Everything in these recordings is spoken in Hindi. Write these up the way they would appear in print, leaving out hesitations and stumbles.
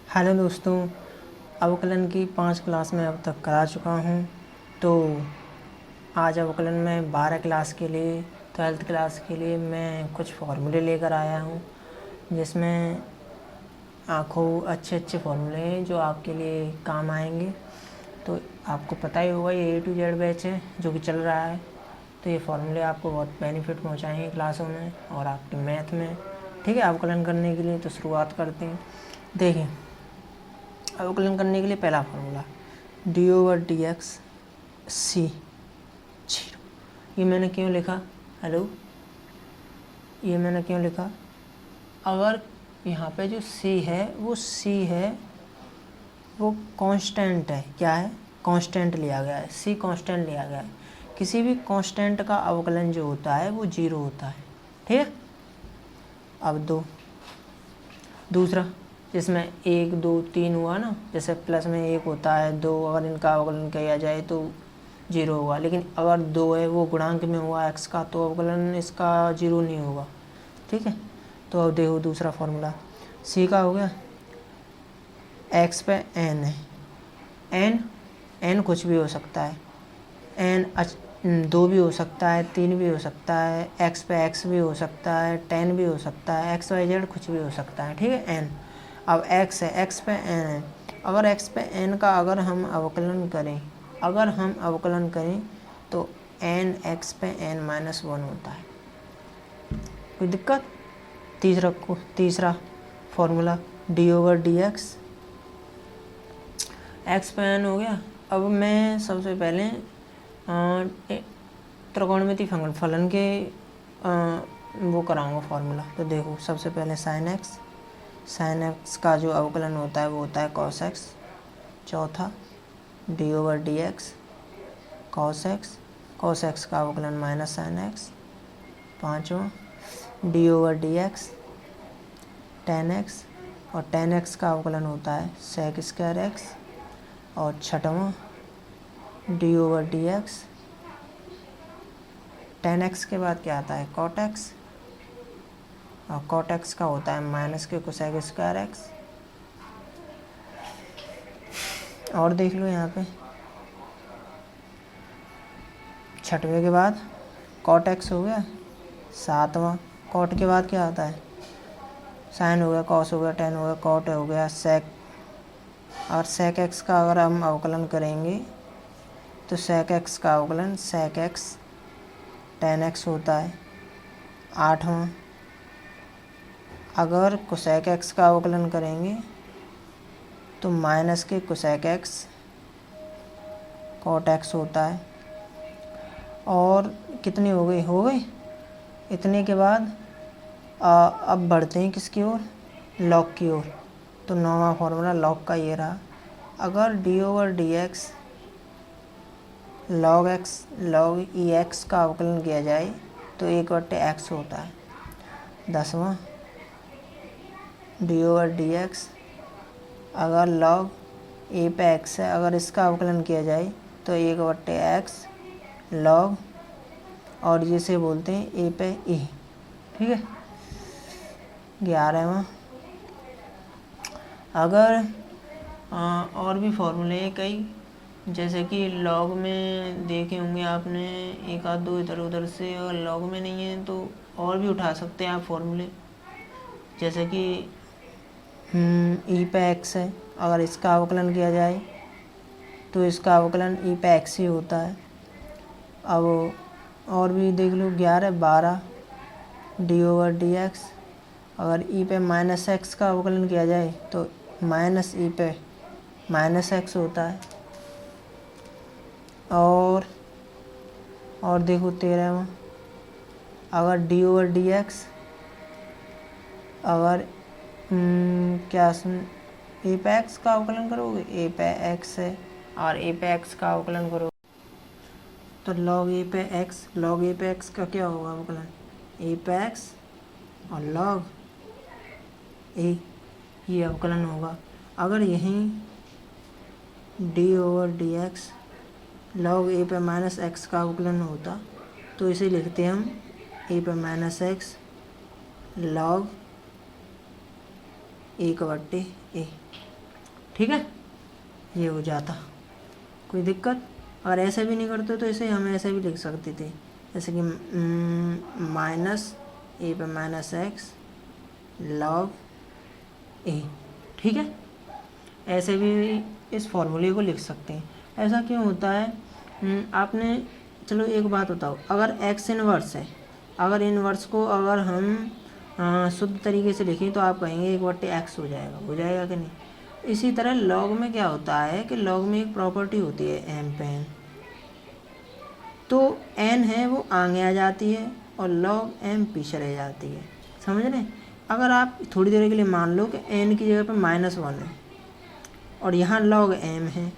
हेलो दोस्तों, अवकलन की 5 क्लास में अब तक करा चुका हूँ। तो आज अवकलन में 12 क्लास के लिए 12th क्लास के लिए मैं कुछ फॉर्मूले लेकर आया हूँ, जिसमें खूब अच्छे फॉर्मूले हैं जो आपके लिए काम आएंगे। तो आपको पता ही होगा ये A to Z बैच है जो कि चल रहा है। तो ये फॉर्मूले आपको बहुत बेनिफिट पहुँचाएंगे क्लासों में और आपके मैथ में। ठीक है, अवकलन करने के लिए तो शुरुआत करते हैं। देखिए, अवकलन करने के लिए पहला फार्मूला d/dx c 0। ये मैंने क्यों लिखा? हेलो, ये मैंने क्यों लिखा? अगर यहाँ पे जो c है वो कांस्टेंट है। क्या है? कांस्टेंट लिया गया है। c कांस्टेंट लिया गया है। किसी भी कांस्टेंट का अवकलन जो होता है वो 0 होता है। ठीक है। अब दूसरा, जिसमें 1 2 3 हुआ ना, जैसे प्लस में 1 होता है 2, अगर इनका अवकलन किया जाए तो 0 होगा। लेकिन अगर 2 है वो गुणांक में हुआ x का, तो अवकलन इसका 0 नहीं होगा। ठीक है। तो अब देखो दूसरा फार्मूला c का हो गया, x पे n है। n कुछ भी हो सकता है। n 2 भी हो सकता है, 3 भी हो सकता है, x पे x भी हो सकता है, 10 भी हो सकता है, x y z कुछ भी हो सकता है। ठीक है। n अब x है, x पे n है। अगर x पे n का अगर हम अवकलन करें तो n x पे n -1 होता है। कोई दिक्कत? तीसरा फॉर्मूला d/dx x पे n हो गया। अब मैं सबसे पहले त्रिकोणमिति फलन के वो कराऊंगा फार्मूला। तो देखो, सबसे पहले साइन एक्स का जो अवकलन होता है वो होता है cos x। चौथा d/dx cos x का अवकलन माइनस साइन x। पाँचवा d/dx tan x, और tan x का अवकलन होता है sec स्क्वायर x। और छठवां d/dx tan x के बाद क्या आता है? cot x, और cot x का होता है माइनस के cosec स्क्वायर x। और देख लो यहाँ पे, छठवें के बाद cot x हो गया। सातवां cot के बाद क्या आता है? साइन हो गया, cos हो गया, tan हो गया, cot हो गया, sec। और sec x का अगर हम अवकलन करेंगे तो sec x का अवकलन sec x tan x होता है। आठवां, अगर cosec x का अवकलन करेंगे तो माइनस के cosec x cot x होता है। और कितनी हो गई? इतने के बाद अब बढ़ते हैं किसकी ओर? log की ओर। तो नौवां फार्मूला log का ये रहा। अगर d/dx log ex का अवकलन किया जाए तो 1/x होता है। 10वां d/dx अगर log a पे x है, अगर इसका अवकलन किया जाए तो 1/x log, और जिसे बोलते हैं a पे e। ठीक है। 11वां, अगर और भी फॉर्मूले हैं कई, जैसे कि लॉग में देखे होंगे आपने एक आध दो इधर उधर से। अगर लॉग में नहीं है तो और भी उठा सकते हैं आप फॉर्मूले, जैसे कि ई पे एक्स है, अगर इसका अवकलन किया जाए तो इसका अवकलन ई पे एक्स ही होता है। अब और भी देख लो, 12 d/dx अगर ई पे माइनस एक्स का अवकलन किया जाए तो माइनस ई पे माइनस एक्स होता है। और देखो 13वां, अगर d/dx अगर ए पे एक्स का अवकलन करोगे, ए पे एक्स है और ए पे एक्स का अवकलन करोगे तो log ए पे एक्स का क्या होगा अवकलन? ए पे एक्स और log ए, ये अवकलन होगा। अगर यहीं d/dx log ए पे माइनस एक्स का अवकलन होता तो इसे लिखते हम ए पे माइनस एक्स log 1/a। ठीक है, ये हो जाता। कोई दिक्कत? अगर ऐसे भी नहीं करते तो इसे हम ऐसे भी लिख सकते थे, जैसे कि माइनस ए पे माइनस एक्स लॉग ए। ठीक है, ऐसे भी इस फॉर्मूले को लिख सकते हैं। ऐसा क्यों होता है? आपने, चलो एक बात बताओ, अगर एक्स इनवर्स है, अगर इनवर्स को अगर हम शुद्ध तरीके से लिखें तो आप कहेंगे 1/x हो जाएगा कि नहीं? इसी तरह लॉग में क्या होता है कि लॉग में एक प्रॉपर्टी होती है एम पे एन, तो एन है वो आगे आ जाती है और लॉग एम पीछे रह जाती है। समझ रहे? अगर आप थोड़ी देर के लिए मान लो कि एन की जगह पे -1 है और यहाँ लॉग एम है,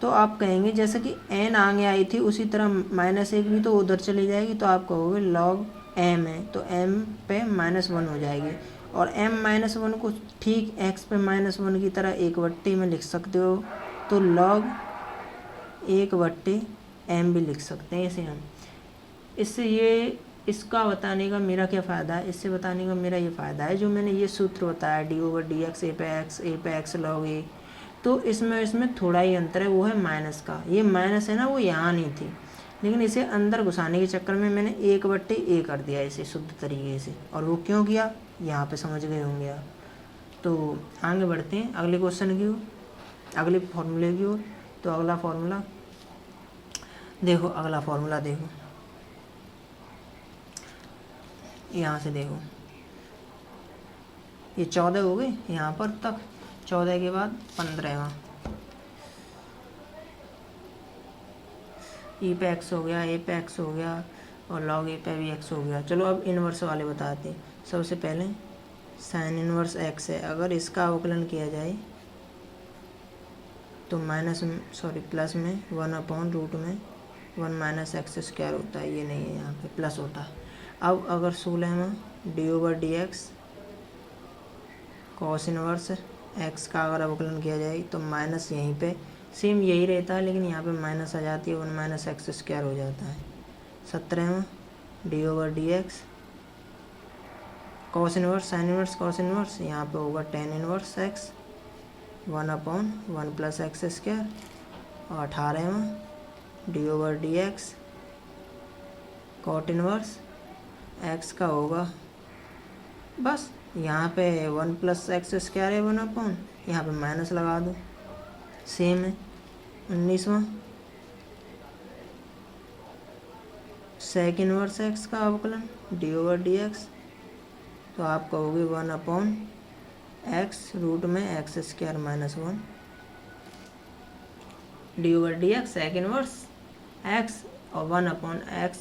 तो आप कहेंगे जैसे कि एन आगे आई थी उसी तरह -1 भी तो उधर चली जाएगी, तो आप कहोगे लॉग एम है तो एम पे -1 हो जाएगी। और m-1 को ठीक x पे -1 की तरह 1/m में लिख सकते हो, तो log 1/m भी लिख सकते हैं इसे हम। इससे ये इसका बताने का मेरा क्या फ़ायदा है? इससे बताने का मेरा ये फ़ायदा है, जो मैंने ये सूत्र बताया d/dx a पे x log a, तो इसमें थोड़ा ही अंतर है, वो है माइनस का। ये माइनस है ना, वो यहाँ नहीं थी, लेकिन इसे अंदर घुसाने के चक्कर में मैंने 1/a कर दिया इसे शुद्ध तरीके से। और वो क्यों किया, यहाँ पे समझ गए होंगे आप। तो आगे बढ़ते हैं अगले क्वेश्चन की ओर, अगले फॉर्मूले की ओर। तो अगला फॉर्मूला देखो, अगला फॉर्मूला देखो, यहाँ से देखो, ये 14 हो गए यहाँ पर तक, 14 के बाद 15वां ई पे एक्स हो गया, ए पे एक्स हो गया और लॉग ए पे भी एक्स हो गया। चलो अब इन्वर्स वाले बताते हैं। सबसे पहले साइन इन्वर्स एक्स है, अगर इसका अवकलन किया जाए तो प्लस में 1/रूट में 1 - x² होता है, ये नहीं है यहाँ पे प्लस होता है। अब अगर 16वां d/dx कॉस इन्वर्स एक्स का अगर अवकलन किया जाए तो माइनस यहीं पे सेम यही रहता है, लेकिन यहाँ पे माइनस आ जाती है, 1 - x² हो जाता है। 17वां d/dx cos inverse sign inverse cos inverse, यहाँ पे होगा tan इन्वर्स x 1/1 + x²। और 18वां d/dx कॉट इन्वर्स x का होगा, बस यहाँ पे 1 + x² है 1/, यहाँ पे माइनस लगा दो, सेम है। 19वां सेक इन्वर्स x का अवकलन d/dx, तो आप कहोगे 1/x रूट में x² - 1 d/dx sec inverse x और 1/x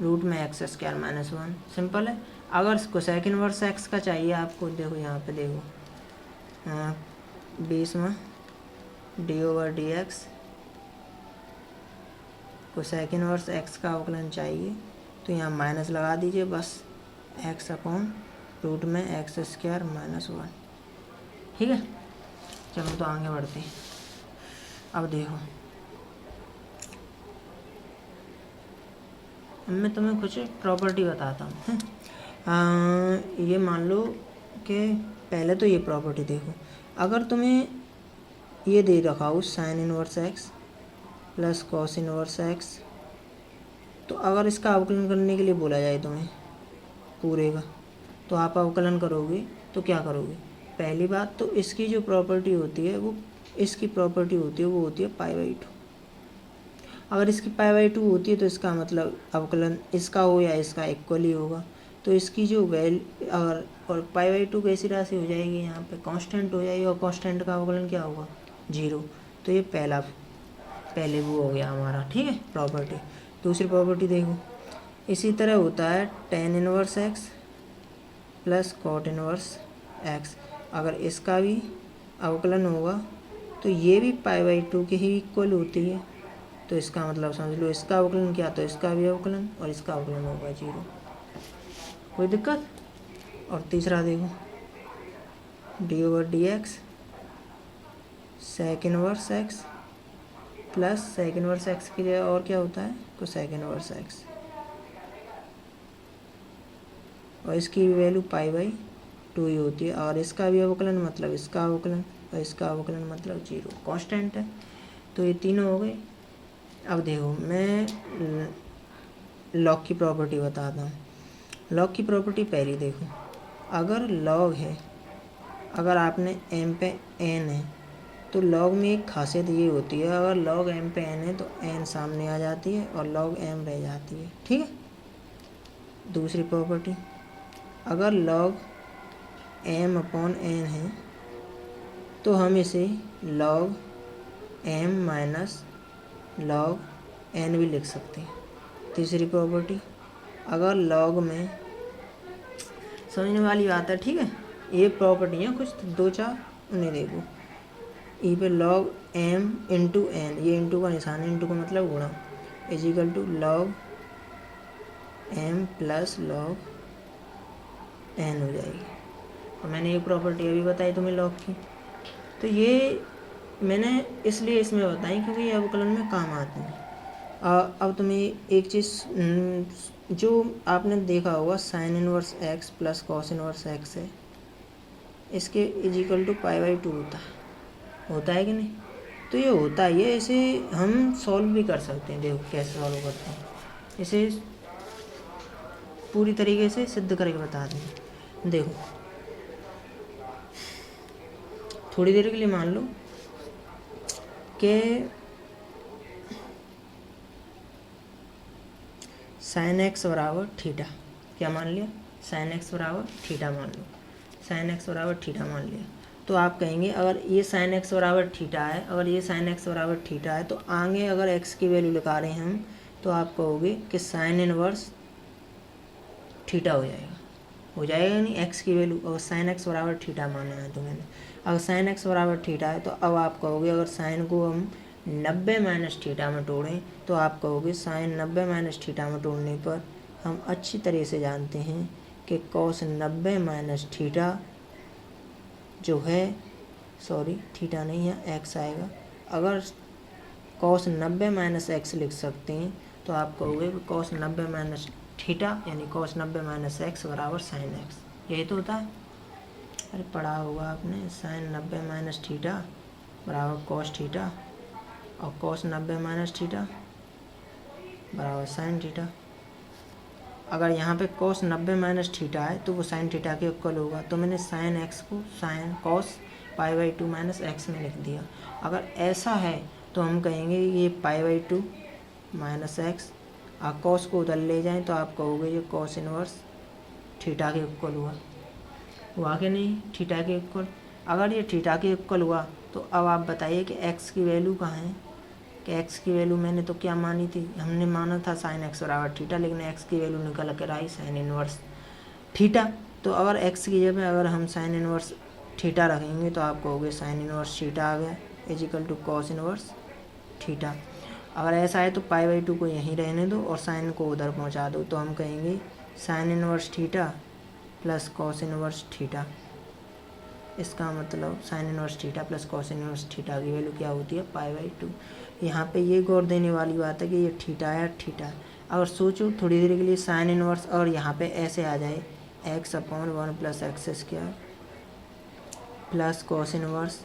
रूट में x² - 1। सिंपल है। अगर कोसेक इन्वर्स x का चाहिए आपको, देखो यहाँ पे देखो 20वां d/dx कोसेक इन्वर्स x का अवकलन चाहिए, तो यहाँ माइनस लगा दीजिए, बस x/रूट में x² - 1। ठीक है, चलो तो आगे बढ़ते हैं। अब देखो, मैं तुम्हें कुछ प्रॉपर्टी बताता हूँ। ये मान लो कि पहले तो ये प्रॉपर्टी देखो, अगर तुम्हें ये दे रखा हो sign inverse x plus cos inverse x, तो अगर इसका अवकलन करने के लिए बोला जाए तुम्हें पूरे का, तो आप अवकलन करोगे तो क्या करोगे? पहली बात तो इसकी जो प्रॉपर्टी होती है वो होती है π/2। अगर इसकी π/2 होती है तो इसका मतलब अवकलन इसका हो या इसका इक्वल ही होगा। तो इसकी जो वैल्यू अगर और π/2 कैसी राशि हो जाएगी, यहाँ पे कांस्टेंट हो जाएगी, और कांस्टेंट का अवकलन क्या होगा? 0। तो ये पहले वो हो गया हमारा, ठीक है, प्रॉपर्टी। दूसरी प्रॉपर्टी देखो, इसी तरह होता है tan inverse x plus cot inverse x। अगर इसका भी अवकलन होगा तो ये भी π/2 के ही इक्वल होती है। तो इसका मतलब समझ लो, इसका अवकलन क्या, तो इसका भी अवकलन और इसका अवकलन होगा 0। कोई दिक्कत? और तीसरा देखो, d/dx sec inverse x plus sec inverse x की जगह और क्या होता है, कोसेक इन्वर्स x, और इसकी वैल्यू π/2 2 ही होती है, और इसका भी अवकलन मतलब इसका अवकलन, और इसका अवकलन मतलब 0, कांस्टेंट है। तो ये तीनों हो गए। अब देखो मैं लॉग की प्रॉपर्टी बताता हूँ। लॉग की प्रॉपर्टी पहली देखो, अगर लॉग है, अगर आपने m पे n है तो लॉग में एक खासियत ये होती है, अगर लॉग m पे n है तो n सामने आ जाती है और लॉग m रह जाती है, ठीक है। दूसरी प्रॉपर्टी, अगर लॉग m अपॉन n है तो हम इसे log m minus log n भी लिख सकते हैं। तीसरी प्रॉपर्टी, अगर लॉग में, समझने वाली बात है, ठीक है। ये प्रॉपर्टी है कुछ 2-4, उन्हें देखो। ई पे लॉग m इंटू एन, ये इंटू का निशान है, इंटू का मतलब गुणा, is equal to log m plus log n हो जाएगी। और मैंने ये प्रॉपर्टी अभी बताई तुम्हें लॉग की। तो ये मैंने इसलिए इसमें बताई क्योंकि ये अवकलन में काम आते हैं। अब तुम्हें एक चीज़ जो आपने देखा होगा, sine inverse x plus cos inverse x है, इसके इज इक्वल टू π/2 होता है कि नहीं? तो ये होता ही है, इसे हम सॉल्व भी कर सकते हैं। देखो कैसे सॉल्व करते हैं, इसे पूरी तरीके से सिद्ध करके बता दें। देखो थोड़ी देर के लिए मान लो कि साइन एक्स बराबर थीटा, क्या मान लिया? साइन एक्स बराबर थीटा मान लो, साइन एक्स बराबर थीटा मान लिया। तो आप कहेंगे अगर ये साइन एक्स बराबर थीटा है, अगर ये साइन एक्स बराबर थीटा है, तो आगे अगर एक्स की वैल्यू लगा रहे हैं हम, तो आप कहोगे कि साइन इनवर्स थीटा हो जाएगा नहीं एक्स की वैल्यू। अगर साइन एक्स बराबर थीटा माना है तो मैंने, अगर साइन एक्स बराबर थीटा है तो अब आप कहोगे, अगर साइन को हम 90 माइनस थीटा में तोड़ें तो आप कहोगे साइन 90 माइनस थीटा में तोड़ने पर हम अच्छी तरह से जानते हैं कि कॉस 90 माइनस थीटा जो है, सॉरी थीटा नहीं है एक्स आएगा। अगर कॉस 90 माइनस एक्स लिख सकते हैं तो आप कहोगे कि कॉस 90 माइनस थीटा यानी कॉस 90 माइनस एक्स बराबर साइन एक्स। यही तो होता है, अरे पढ़ा होगा आपने, साइन 90 माइनस थीटा बराबर कॉस थीटा, और कॉस 90 माइनस थीटा बराबर साइन थीटा। अगर यहाँ पे कॉस 90 माइनस थीटा है तो वो साइन थीटा के इक्वल होगा, तो मैंने साइन एक्स को साइन कॉस π/2 माइनस एक्स में लिख दिया। अगर ऐसा है तो हम कहेंगे ये π/2 माइनस एक्स, आप कॉस को उधर ले जाएं तो आप कहोगे ये कॉस इनवर्स थीटा के इक्वल हुआ कि नहीं? थीटा के इक्वल। अगर ये थीटा के इक्वल हुआ तो अब आप बताइए कि एक्स की वैल्यू कहाँ है? कि एक्स की वैल्यू मैंने तो क्या मानी थी, हमने माना था साइन एक्स बराबर थीटा, लेकिन एक्स की वैल्यू निकल कर आई साइन इनवर्स थीटा। तो अगर एक्स की जगह अगर हम साइन इनवर्स थीटा रखेंगे तो आप कहोगे साइन इनवर्स थीटा आ गया is equal to cos inverse theta. अगर ऐसा है तो π/2 को यहीं रहने दो और साइन को उधर पहुंचा दो, तो हम कहेंगे sine inverse theta plus cos inverse theta. इसका मतलब sine inverse theta plus cos inverse theta की वैल्यू क्या होती है? π/2। यहाँ पे ये गौर देने वाली बात है कि ये थीटा है थीटा। अगर सोचो थोड़ी देर के लिए साइन इनवर्स, और यहाँ पे ऐसे आ जाए x/1 plus x square plus cos inverse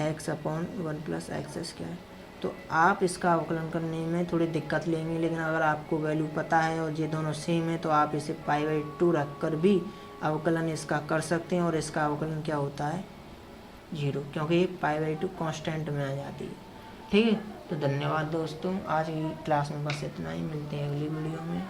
x/1 plus x square, तो आप इसका अवकलन करने में थोड़ी दिक्कत लेंगे। लेकिन अगर आपको वैल्यू पता है और ये दोनों सेम है तो आप इसे π/2 रख कर भी अवकलन इसका कर सकते हैं, और इसका अवकलन क्या होता है? 0, क्योंकि ये π/2 कांस्टेंट में आ जाती है। ठीक है, तो धन्यवाद दोस्तों, आज की क्लास में बस इतना ही, मिलते हैं अगली वीडियो में।